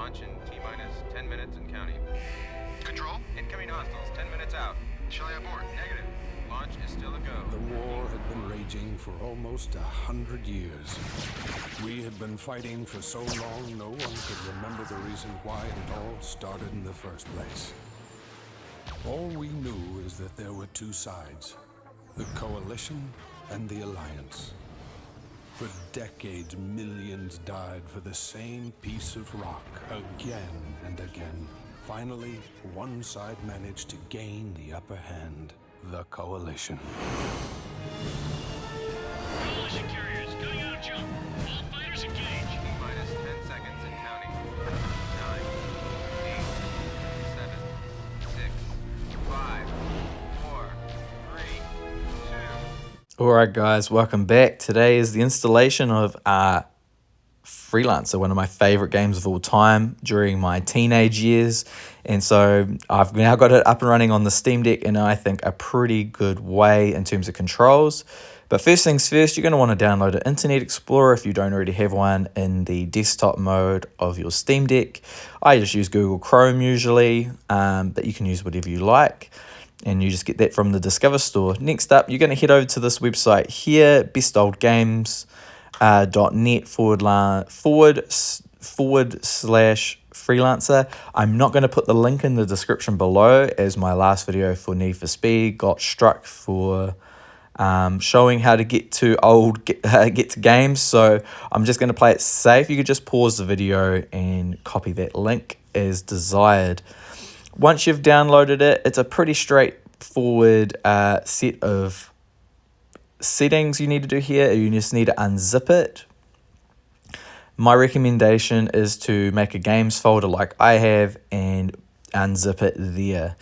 Launch in T-minus 10 minutes and counting. Control? Incoming hostiles, 10 minutes out. Shall I abort? Negative. Launch is still a go. The war had been raging for almost 100 years. We had been fighting for so long, no one could remember the reason why it all started in the first place. All we knew is that there were two sides, the Coalition and the Alliance. For decades, millions died for the same piece of rock, again and again. Finally, one side managed to gain the upper hand, the Coalition. Coalition carriers, going out jump. All fighters engage. T-minus 10 seconds and counting. 9, 8, 7, 6, 5, 4, 3, 2. Alright guys, welcome back. Today is the installation of Freelancer, one of my favorite games of all time during my teenage years. And so I've now got it up and running on the Steam Deck in, I think, a pretty good way in terms of controls. But first things first, you're going to want to download an Internet Explorer if you don't already have one in the desktop mode of your Steam Deck. I just use Google Chrome usually, but you can use whatever you like. And you just get that from the Discover store. Next up, you're going to head over to this website here, bestoldgames.net forward slash freelancer. I'm not going to put the link in the description below, as my last video for Need for Speed got struck for showing how to get to games. So I'm just going to play it safe. You could just pause the video and copy that link as desired. Once you've downloaded it, it's a pretty straightforward set of settings you need to do here. You just need to unzip it. My recommendation is to make a games folder like I have and unzip it there.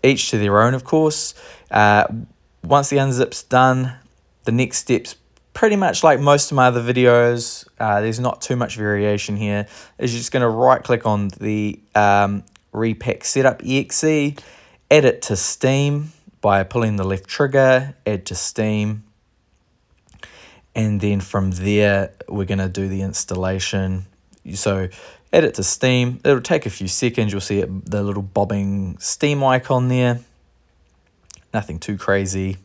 Each to their own, of course. Once the unzip's done, the next step's pretty much like most of my other videos. There's not too much variation here. Is you're just going to right click on the repack setup exe, add it to Steam by pulling the left trigger, add to Steam, and then from there we're going to do the installation. So add it to Steam. It'll take a few seconds. You'll see it, the little bobbing Steam icon there. Nothing too crazy.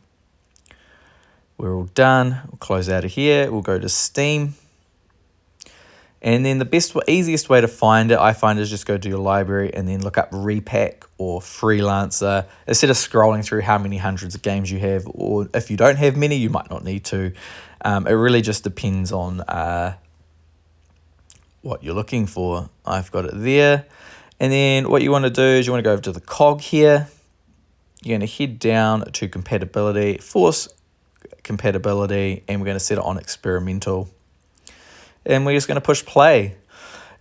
We're all done. We'll close out of here. We'll go to Steam. And then the easiest way to find it, I find, is just go to your library and then look up Repack or Freelancer. Instead of scrolling through how many hundreds of games you have, or if you don't have many, you might not need to. It really just depends on what you're looking for. I've got it there. And then what you want to do is you want to go over to the cog here. You're going to head down to compatibility, force compatibility, and we're going to set it on experimental. And we're just going to push play.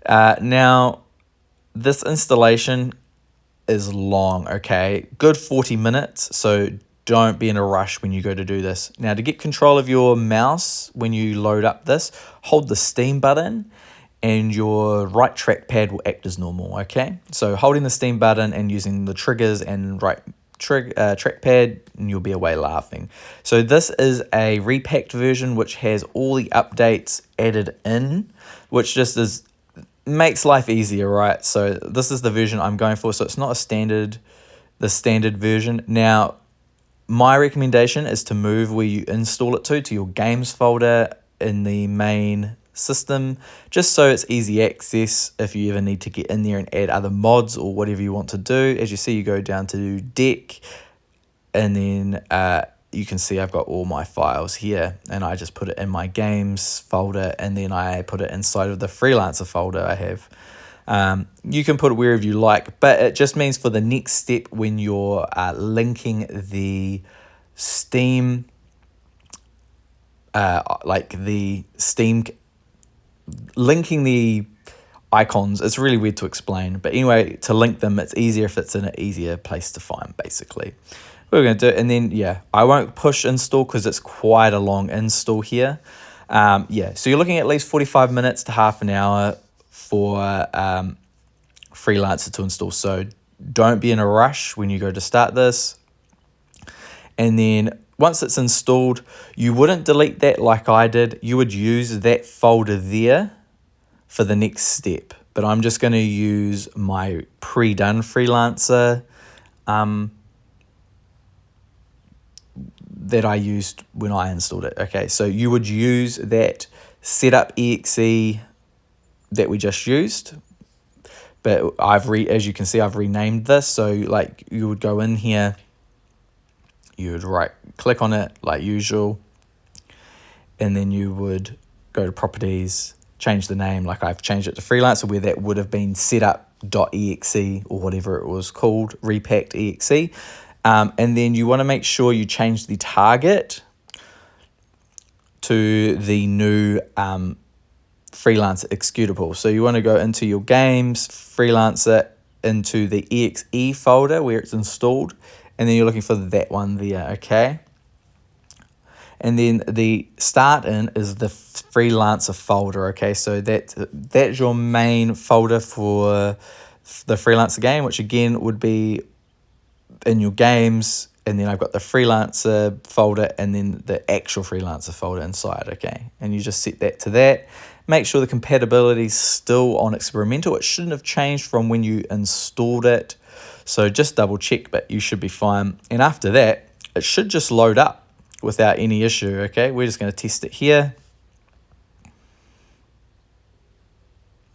Now, this installation is long, okay? Good 40 minutes, so don't be in a rush when you go to do this. Now, to get control of your mouse when you load up this, hold the Steam button and your right trackpad will act as normal, okay? So holding the Steam button and using the triggers and right trackpad, and you'll be away laughing. So this is a repacked version which has all the updates added in, which just makes life easier, right? So this is the version I'm going for. So it's not the standard version. Now, my recommendation is to move where you install it to your games folder in the main system, just so it's easy access if you ever need to get in there and add other mods or whatever you want to do. As you see, you go down to deck, and then you can see I've got all my files here, and I just put it in my games folder, and then I put it inside of the Freelancer folder I have. You can put it wherever you like, but it just means for the next step when you're linking the Steam linking the icons. It's really weird to explain, but anyway, to link them, it's easier if it's in an easier place to find, basically. We're going to do it, and then I won't push install because it's quite a long install here. So you're looking at least 45 minutes to half an hour for Freelancer to install, so don't be in a rush when you go to start this. And then once it's installed, you wouldn't delete that like I did. You would use that folder there for the next step. but I'm just going to use my pre-done Freelancer that I used when I installed it. Okay, so you would use that setup exe that we just used, but as you can see, I've renamed this. So like you would go in here, you would click on it like usual, and then you would go to properties, change the name, like I've changed it to Freelancer, where that would have been setup.exe or whatever it was called, repacked.exe. And then you want to make sure you change the target to the new Freelancer executable. So you want to go into your games, Freelancer, into the exe folder where it's installed, and then you're looking for that one there, okay? And then the start in is the Freelancer folder, okay? So that's your main folder for the Freelancer game, which again would be in your games, and then I've got the Freelancer folder and then the actual Freelancer folder inside, okay? And you just set that to that. Make sure the compatibility is still on experimental. It shouldn't have changed from when you installed it. So just double check, but you should be fine. And after that, it should just load up without any issue, okay? We're just going to test it here.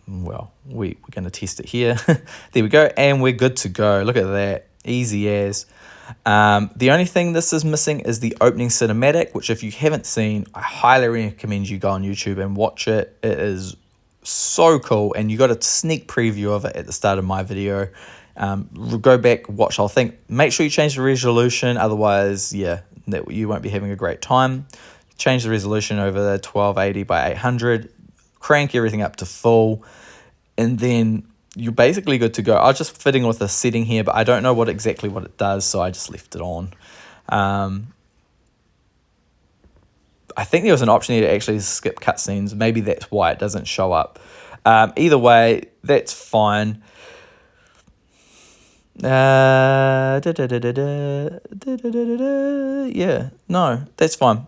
Well, we're going to test it here. There we go, and we're good to go. Look at that, easy as. The only thing this is missing is the opening cinematic, which if you haven't seen, I highly recommend you go on YouTube and watch it. It is so cool, and you got a sneak preview of it at the start of my video. Go back, watch the whole thing. Make sure you change the resolution, otherwise, yeah, that you won't be having a great time. Change the resolution over the 1280 by 800, crank everything up to full, and then you're basically good to go. I was just fitting with a setting here, but I don't know what it does, so I just left it on. I think there was an option here to actually skip cutscenes. Maybe that's why it doesn't show up. Either way, that's fine. Yeah, no, that's fine.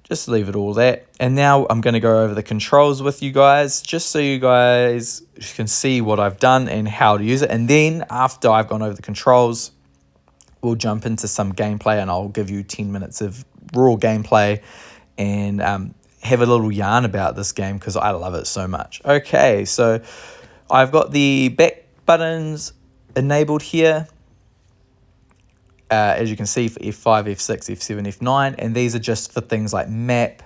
Just leave it all that. And now I'm going to go over the controls with you guys, just so you guys can see what I've done and how to use it. And then after I've gone over the controls, we'll jump into some gameplay, and I'll give you 10 minutes of raw gameplay and have a little yarn about this game because I love it so much. Okay, so I've got the back buttons enabled here. As you can see, for F5, F6, F7, F9, and these are just for things like map,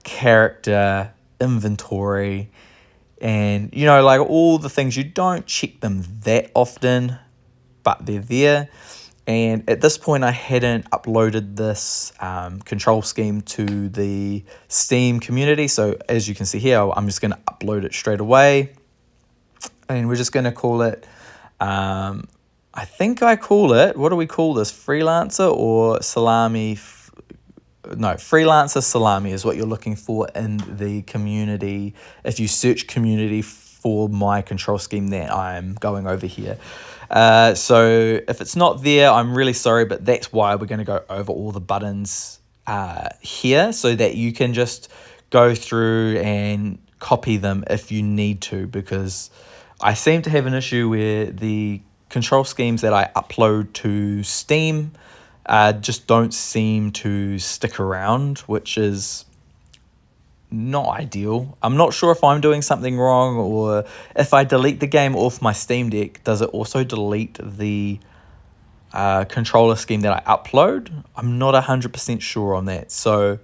character, inventory, and, you know, like all the things. You don't check them that often, but they're there. And at this point, I hadn't uploaded this control scheme to the Steam community. So as you can see here, I'm just going to upload it straight away. And we're just going to call it... I think I call it, what do we call this? Freelancer or Salami? No, Freelancer Salami is what you're looking for in the community. If you search community for my control scheme that I'm going over here. So if it's not there, I'm really sorry, but that's why we're going to go over all the buttons here so that you can just go through and copy them if you need to, because I seem to have an issue where the control schemes that I upload to Steam just don't seem to stick around, which is not ideal. I'm not sure if I'm doing something wrong, or if I delete the game off my Steam Deck, does it also delete the controller scheme that I upload? I'm not 100% sure on that, so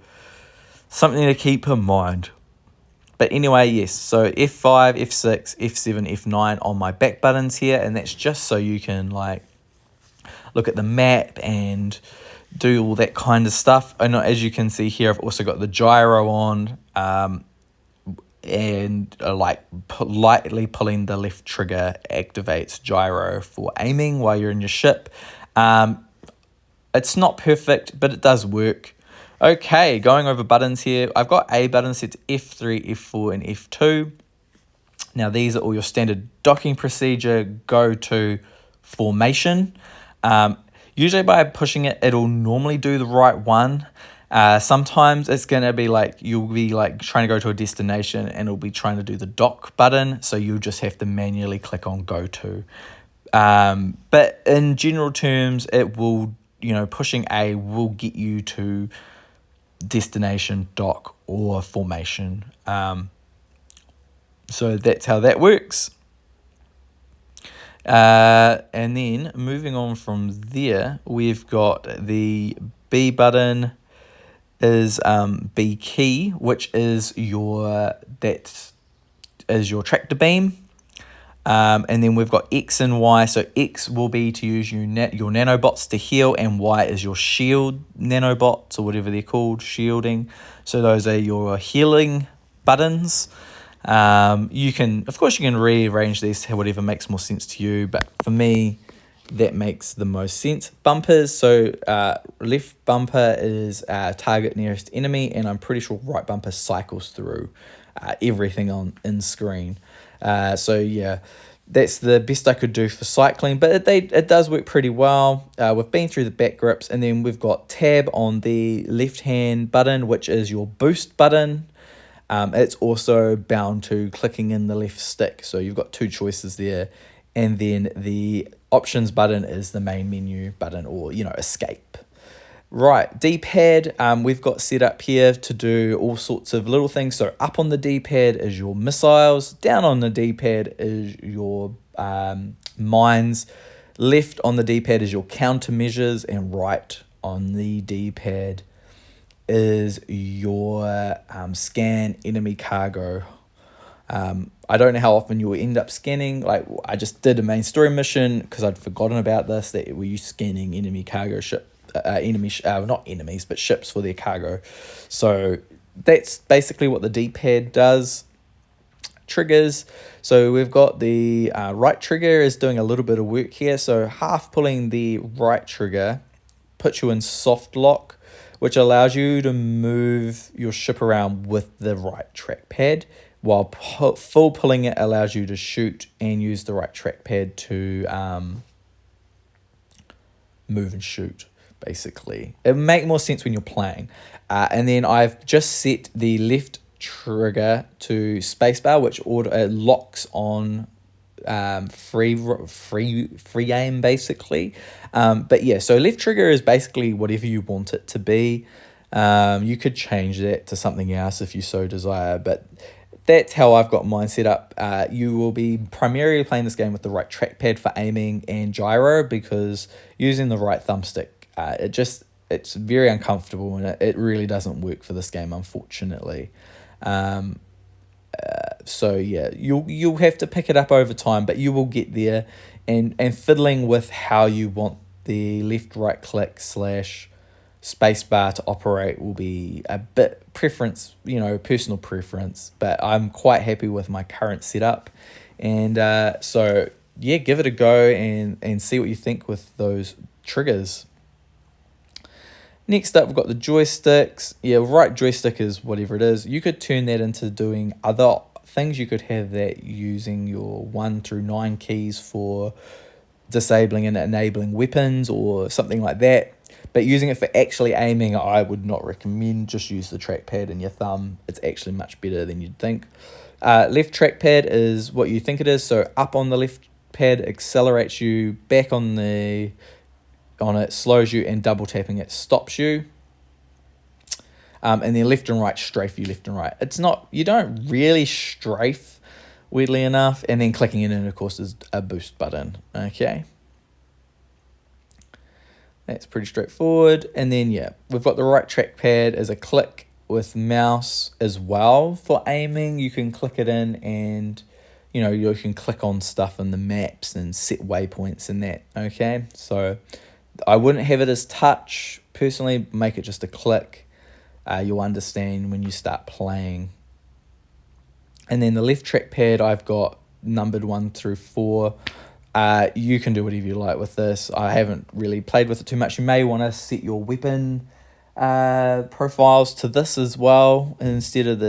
something to keep in mind. But anyway, yes, so F5, F6, F7, F9 on my back buttons here, and that's just so you can like look at the map and do all that kind of stuff. And as you can see here, I've also got the gyro on, and lightly pulling the left trigger activates gyro for aiming while you're in your ship. It's not perfect, but it does work. Okay, going over buttons here, I've got A button set to F3, F4, and F2. Now these are all your standard docking procedure, go to formation. Usually by pushing it, it'll normally do the right one. Sometimes it's going to be like you'll be like trying to go to a destination and it'll be trying to do the dock button. So you'll just have to manually click on go to. But in general terms, it will, pushing A will get you to destination, dock, or formation. So that's how that works. And then moving on from there, we've got the B button is B key, which is your tractor beam. And then we've got X and Y. So X will be to use your nanobots to heal, and Y is your shield nanobots, or whatever they're called, shielding. So those are your healing buttons. You can rearrange these to whatever makes more sense to you, but for me, that makes the most sense. Bumpers, so left bumper is target nearest enemy, and I'm pretty sure right bumper cycles through everything in screen. So yeah, that's the best I could do for cycling, but it does work pretty well. We've been through the back grips, and then we've got tab on the left hand button, which is your boost button. It's also bound to clicking in the left stick, so you've got two choices there. And then the options button is the main menu button, or escape. Right, D-pad, we've got set up here to do all sorts of little things. So up on the D-pad is your missiles, down on the D-pad is your mines, left on the D-pad is your countermeasures, and right on the D-pad is your scan enemy cargo. I don't know how often you'll end up scanning. Like, I just did a main story mission because I'd forgotten about this, that we use scanning enemy cargo ship, not enemies, but ships for their cargo. So that's basically what the D-pad does. Triggers. So we've got the right trigger is doing a little bit of work here. So half pulling the right trigger puts you in soft lock, which allows you to move your ship around with the right trackpad, while full pulling it allows you to shoot and use the right trackpad to move and shoot, basically. It will make more sense when you're playing. And then I've just set the left trigger to spacebar, which locks on free aim, basically. But yeah, so left trigger is basically whatever you want it to be. You could change that to something else if you so desire, but that's how I've got mine set up. You will be primarily playing this game with the right trackpad for aiming and gyro, because using the right thumbstick, it's very uncomfortable, and it really doesn't work for this game, unfortunately. So yeah, you'll have to pick it up over time, but you will get there, and fiddling with how you want the left right click / spacebar to operate will be a bit personal preference, but I'm quite happy with my current setup. And so yeah, give it a go and see what you think with those triggers. Next up, we've got the joysticks. Yeah, right joystick is whatever it is. You could turn that into doing other things. You could have that using your 1 through 9 keys for disabling and enabling weapons or something like that. But using it for actually aiming, I would not recommend. Just use the trackpad and your thumb. It's actually much better than you'd think. Left trackpad is what you think it is. So up on the left pad accelerates you, back on it slows you, and double tapping it stops you. And then left and right strafe you left and right. You don't really strafe, weirdly enough. And then clicking it in, of course, is a boost button. Okay. That's pretty straightforward. And then, yeah, we've got the right trackpad as a click with mouse as well for aiming. You can click it in, and, you can click on stuff in the maps and set waypoints and that, okay? So I wouldn't have it as touch. Personally, make it just a click. You'll understand when you start playing. And then the left trackpad, I've got numbered 1 through 4. You can do whatever you like with this. I haven't really played with it too much. You may want to set your weapon profiles to this as well, instead of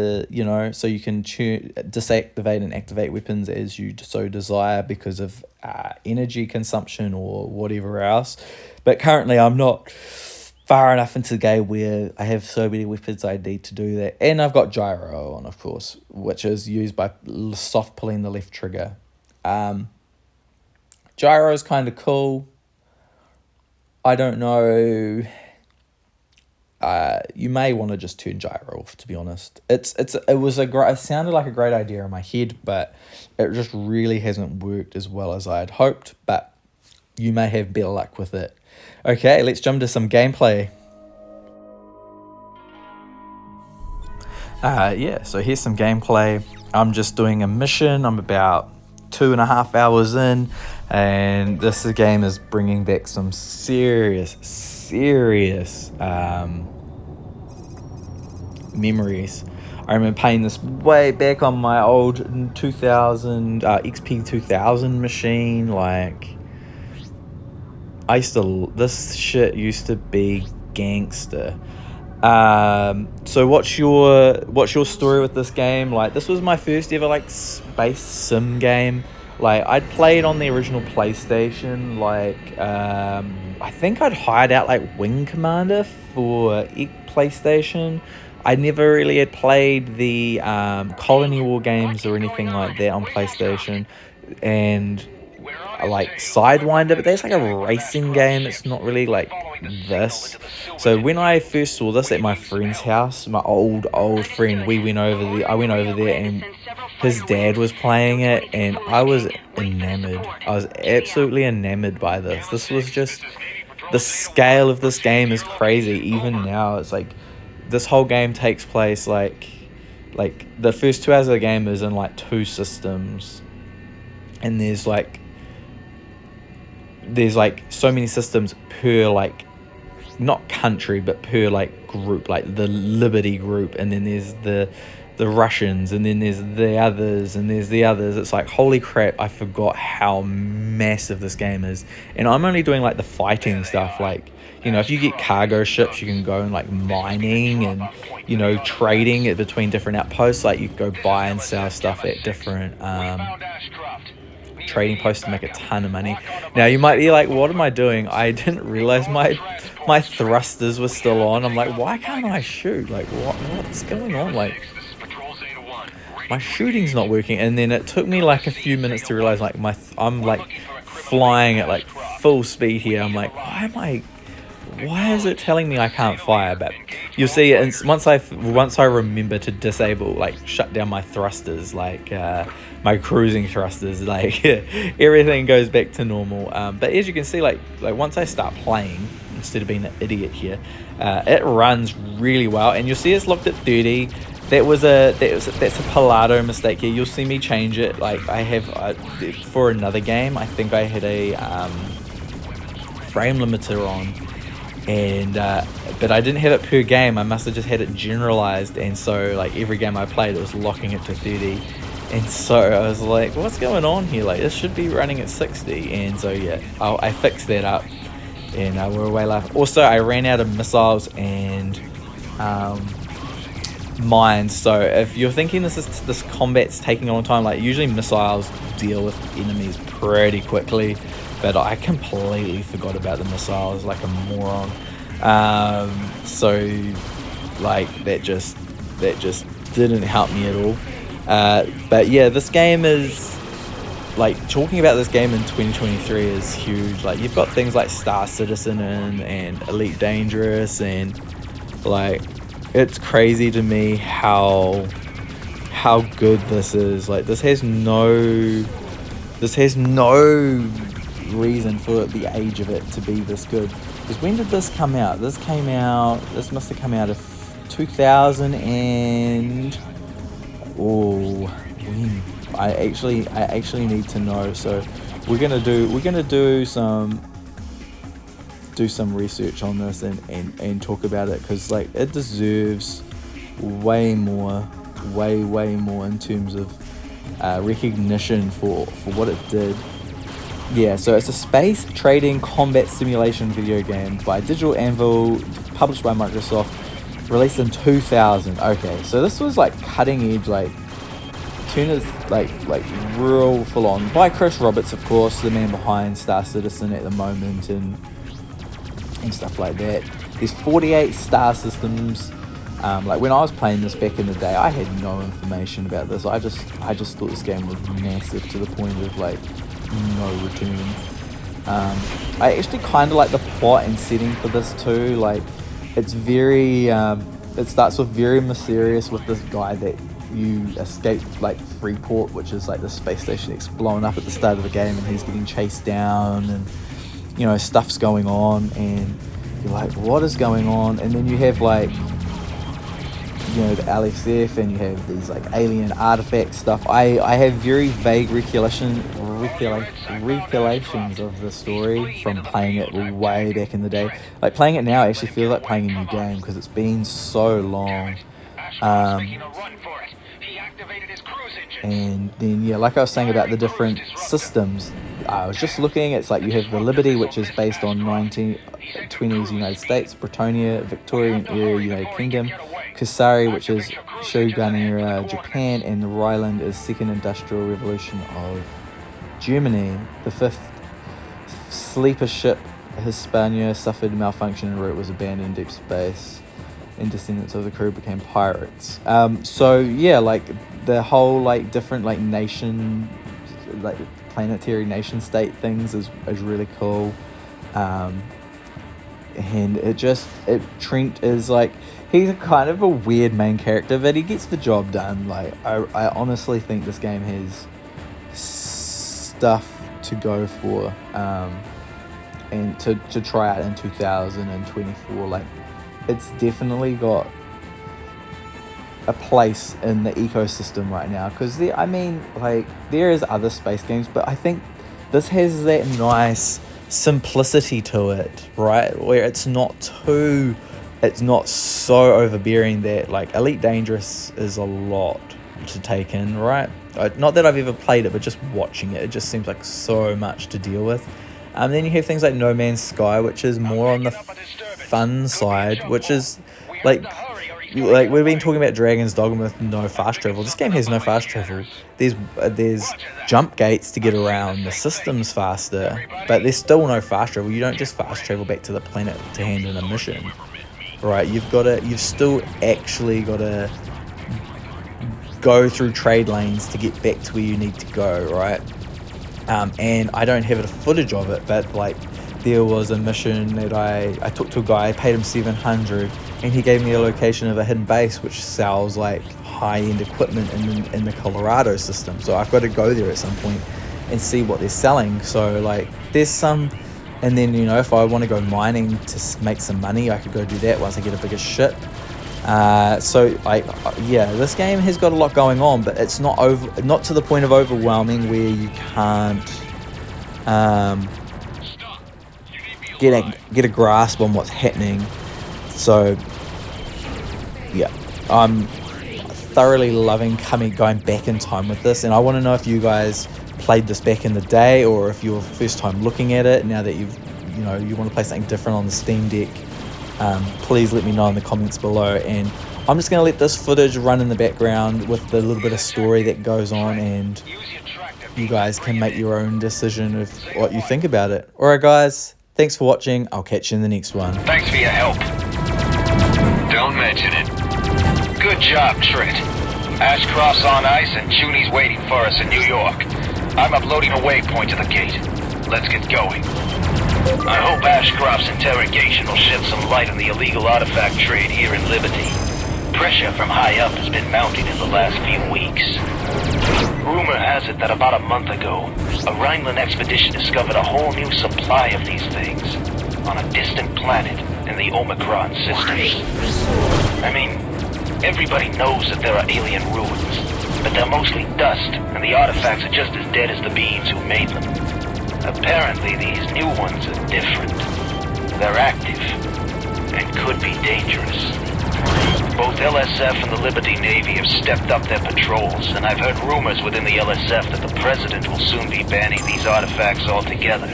so you can deactivate and activate weapons as you so desire because of energy consumption or whatever else. But currently I'm not far enough into the game where I have so many weapons I need to do that. And I've got gyro on, of course, which is used by soft pulling the left trigger. Gyro is kind of cool. I don't know. You may want to just turn gyro off, to be honest. It sounded like a great idea in my head, but it just really hasn't worked as well as I had hoped. But you may have better luck with it. Okay, let's jump to some gameplay. Yeah, so here's some gameplay. I'm just doing a mission. I'm about 2.5 hours in, and this game is bringing back some serious memories. I remember playing this way back on my old 2000 XP 2000 machine. Like, this shit used to be gangster. So what's your story with this game? Like, this was my first ever like space sim game. Like, I'd played on the original PlayStation. Like, I think I'd hired out like Wing Commander for PlayStation. I never really had played the Colony War games or anything like that on PlayStation, and like Sidewinder, but that's like a racing game. It's not really like this. So when I first saw this at my friend's house, my old friend, I went over there and his dad was playing it, and I was enamored. I was absolutely enamored by this. This was just, the scale of this game is crazy. Even now, it's like this whole game takes place like the first 2 hours of the game is in like 2 systems, and there's like so many systems per like, not country, but per like group, like the Liberty group, and then there's the Russians, and then there's the others, and there's the others. It's like, holy crap, I forgot how massive this game is. And I'm only doing like the fighting stuff. Like, you know, if you get cargo ships, you can go and like mining and, you know, trading it between different outposts. Like, you can go buy and sell stuff at different trading posts to make a ton of money. Now you might be like, what am I doing? I didn't realize my thrusters were still on. I'm like, why can't I shoot? Like, what's going on? Like, my shooting's not working. And then it took me like a few minutes to realize like I'm like flying at like full speed here. I'm like, why is it telling me I can't fire? But you'll see it, and once I remember to disable, like shut down my thrusters, like my cruising thrusters, like everything goes back to normal. But as you can see, like once I start playing, instead of being an idiot here, it runs really well. And you'll see it's locked at 30. That's a Palado mistake here. You'll see me change it. Like, I have for another game, I think I had a frame limiter on, and but I didn't have it per game. I must have just had it generalized, and so like every game I played, it was locking it to 30. And so I was like, what's going on here? Like, this should be running at 60. And so yeah, I fixed that up, and we're way live. Also, I ran out of missiles and mines. So if you're thinking this combat's taking a long time, like usually missiles deal with enemies pretty quickly, but I completely forgot about the missiles like a moron. So like that just didn't help me at all. But yeah, this game is like, talking about this game in 2023 is huge. Like, you've got things like Star Citizen and Elite Dangerous, and like, it's crazy to me how good this is. Like, this has no reason for the age of it to be this good. Because when did this come out? This must have come out of 2000 and when? I actually need to know. So we're gonna do some research on this and talk about it, because like, it deserves way more in terms of recognition for what it did. Yeah, so it's a space trading combat simulation video game by Digital Anvil, published by Microsoft, released in 2000. Okay, so this was like cutting edge, like tuners, like real full on, by Chris Roberts, of course, the man behind Star Citizen at the moment and stuff like that. There's 48 star systems. Like when I was playing this back in the day, I had no information about this. I just thought this game was massive to the point of like no return. I actually kind of like the plot and setting for this too. Like it's very it starts off very mysterious with this guy that you escape like Freeport, which is like the space station that's blown up at the start of the game, and he's getting chased down, and you know stuff's going on, and you're like, what is going on? And then you have like, you know, the LSF, and you have these like alien artifact stuff. I have very vague recollections of the story from playing it way back in the day. Like playing it now actually feels like playing a new game because it's been so long. And then yeah, like I was saying about the different systems, I was just looking, it's like you have the Liberty, which is based on 1920s United States, Britonia, Victorian era United Kingdom, Kusari, which is Shogun era Japan, and Ryland is Second Industrial Revolution of Germany. The fifth sleeper ship, Hispania, suffered malfunction en route, was abandoned in deep space, and descendants of the crew became pirates. So yeah, like the whole like different like nation, like planetary nation state things is really cool. And Trent is like, he's kind of a weird main character, but he gets the job done. Like I honestly think this game has stuff to go for, and to try out in 2024. Like it's definitely got a place in the ecosystem right now, because there is other space games, but I think this has that nice simplicity to it, right, where it's not so overbearing that like Elite Dangerous is a lot to take in, right? Not that I've ever played it, but just watching it just seems like so much to deal with. Then you have things like No Man's Sky, which is more on the fun side, which is like we've been talking about Dragon's Dogma with no fast travel. This game has no fast travel. There's jump gates to get around the systems faster, but there's still no fast travel. You don't just fast travel back to the planet to hand in a mission, right? You've still actually got to go through trade lanes to get back to where you need to go, right? And I don't have the footage of it, but like there was a mission that I took to a guy, I paid him $700, and he gave me a location of a hidden base which sells like high-end equipment in the Colorado system. So I've got to go there at some point and see what they're selling. So like there's some, and then you know if I want to go mining to make some money, I could go do that once I get a bigger ship. So like yeah, this game has got a lot going on, but it's not to the point of overwhelming where you can't get a grasp on what's happening. So yeah, I'm thoroughly loving going back in time with this, and I want to know if you guys played this back in the day, or if you're first time looking at it now that you want to play something different on the Steam Deck. Please let me know in the comments below, and I'm just going to let this footage run in the background with the little bit of story that goes on, and you guys can make your own decision of what you think about it. Alright guys, thanks for watching. I'll catch you in the next one. Thanks for your help. Don't mention it. Good job, Trent. Ashcroft's on ice and Junie's waiting for us in New York. I'm uploading a waypoint to the gate. Let's get going. I hope Ashcroft's interrogation will shed some light on the illegal artifact trade here in Liberty. Pressure from high up has been mounting in the last few weeks. Rumor has it that about a month ago, a Rhineland expedition discovered a whole new supply of these things on a distant planet in the Omicron system. I mean, everybody knows that there are alien ruins, but they're mostly dust, and the artifacts are just as dead as the beings who made them. Apparently, these new ones are different. They're active, and could be dangerous. Both LSF and the Liberty Navy have stepped up their patrols, and I've heard rumors within the LSF that the President will soon be banning these artifacts altogether.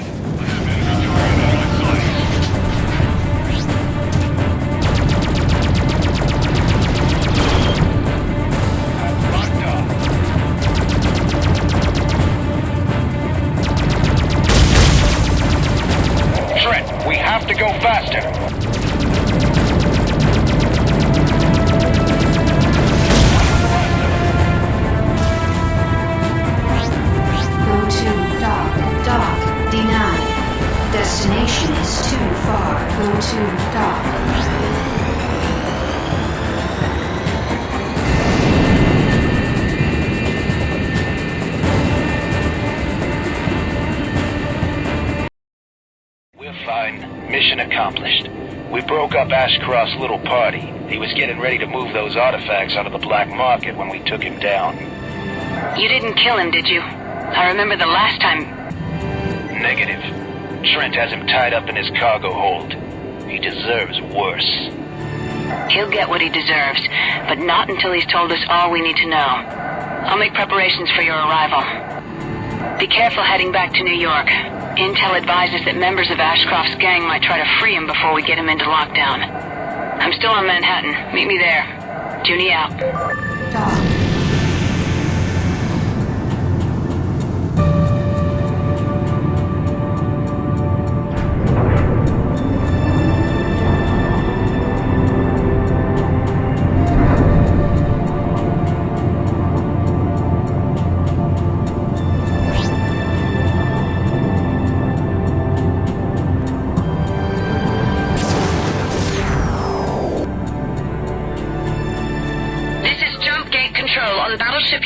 Trent, we have to go faster. Go to dock. We're fine. Mission accomplished. We broke up Ashcroft's little party. He was getting ready to move those artifacts onto the black market when we took him down. You didn't kill him, did you? I remember the last time. Negative. Trent has him tied up in his cargo hold. He deserves worse. He'll get what he deserves, but not until he's told us all we need to know. I'll make preparations for your arrival. Be careful heading back to New York. Intel advises that members of Ashcroft's gang might try to free him before we get him into lockdown. I'm still on Manhattan. Meet me there. Junie out. Dock.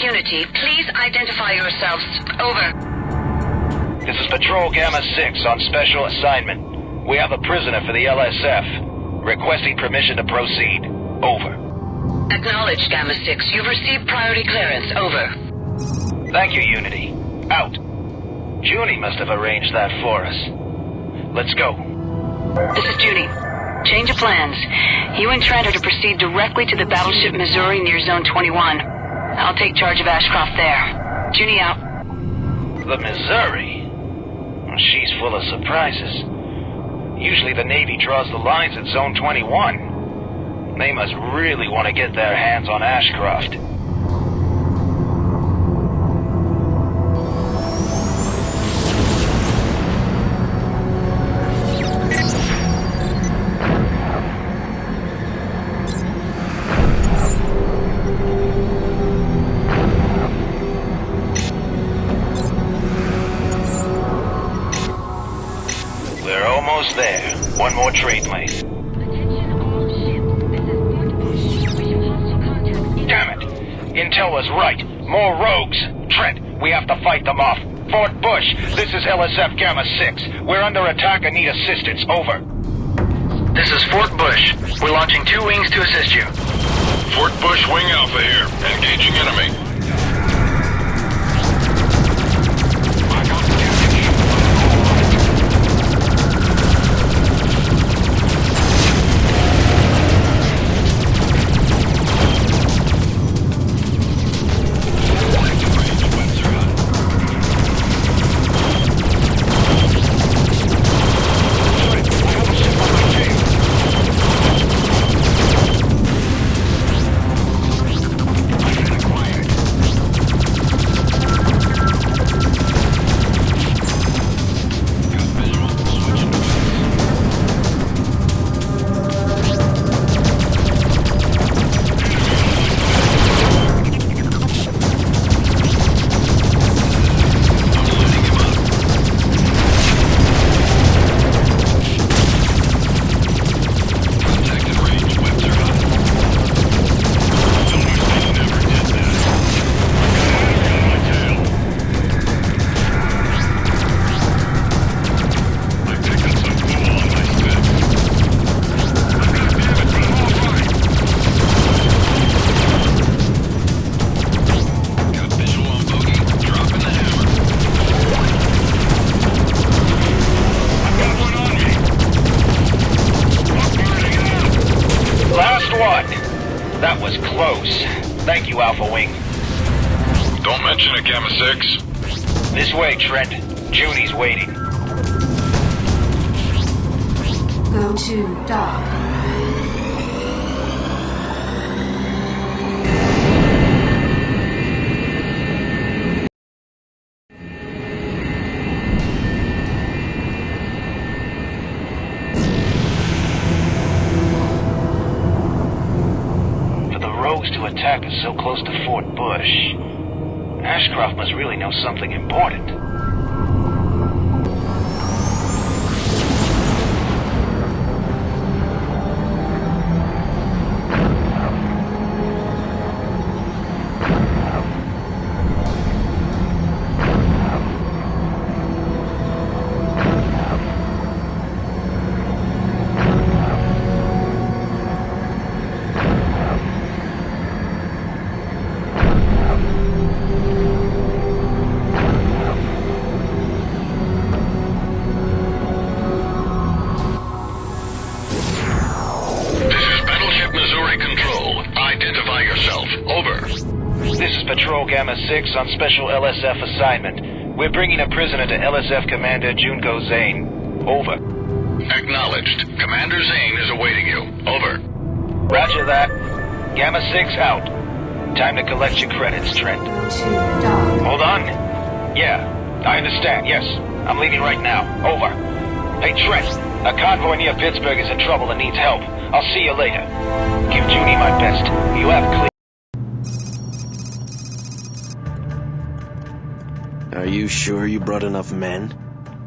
Unity, please identify yourselves. Over. This is Patrol Gamma 6 on special assignment. We have a prisoner for the LSF. Requesting permission to proceed. Over. Acknowledged, Gamma 6. You've received priority clearance. Over. Thank you, Unity. Out. Junie must have arranged that for us. Let's go. This is Junie. Change of plans. You and Trent are to proceed directly to the battleship Missouri near Zone 21. I'll take charge of Ashcroft there. Junie out. The Missouri? Well, she's full of surprises. Usually the Navy draws the lines at Zone 21. They must really want to get their hands on Ashcroft. We're almost there. One more trade lane. Damn it! Intel was right. More rogues. Trent, we have to fight them off. Fort Bush, this is LSF Gamma 6. We're under attack and need assistance. Over. This is Fort Bush. We're launching 2 wings to assist you. Fort Bush Wing Alpha here. Engaging enemy. That was close. Thank you, Alpha Wing. Don't mention it, Gamma 6. This way, Trent. Junie's waiting. Go to dock. To attack us so close to Fort Bush. Ashcroft must really know something important. 6 on special LSF assignment. We're bringing a prisoner to LSF Commander Junko Zane. Over. Acknowledged. Commander Zane is awaiting you. Over. Roger that. Gamma 6 out. Time to collect your credits, Trent. Go to dock. Hold on. Yeah, I understand. Yes, I'm leaving right now. Over. Hey, Trent, a convoy near Pittsburgh is in trouble and needs help. I'll see you later. Give Junie my best. You have clear. Are you sure you brought enough men?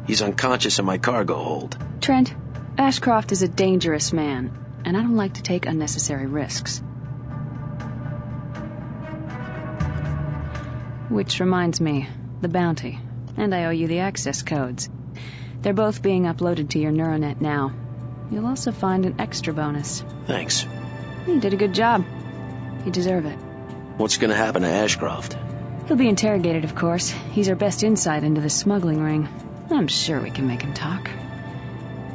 He's unconscious in my cargo hold. Trent, Ashcroft is a dangerous man, and I don't like to take unnecessary risks. Which reminds me, the bounty. And I owe you the access codes. They're both being uploaded to your Neuronet now. You'll also find an extra bonus. Thanks. You did a good job. You deserve it. What's gonna happen to Ashcroft? He'll be interrogated, of course. He's our best insight into the smuggling ring. I'm sure we can make him talk.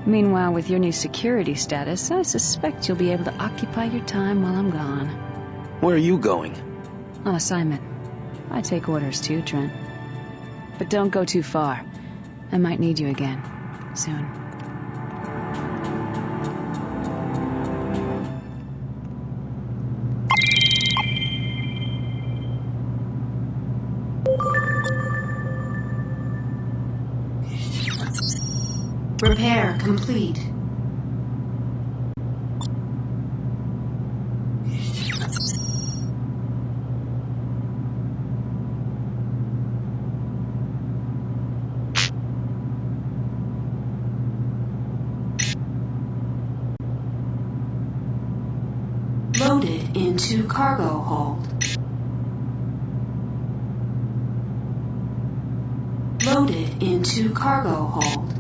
Meanwhile, with your new security status, I suspect you'll be able to occupy your time while I'm gone. Where are you going? On assignment. I take orders too, Trent. But don't go too far. I might need you again. Soon. Repair complete. Loaded into cargo hold. Loaded into cargo hold.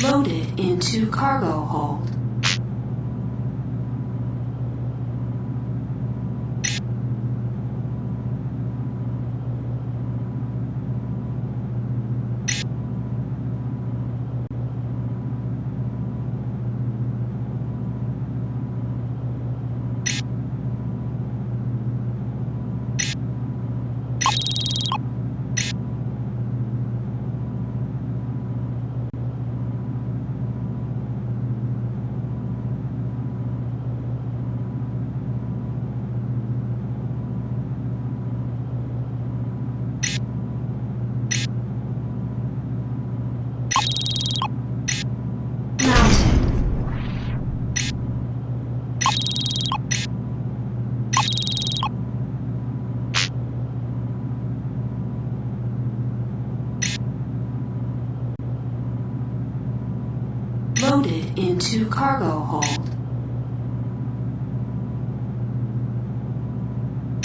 Loaded into cargo hold. Loaded into cargo hold.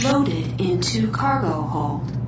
Loaded into cargo hold.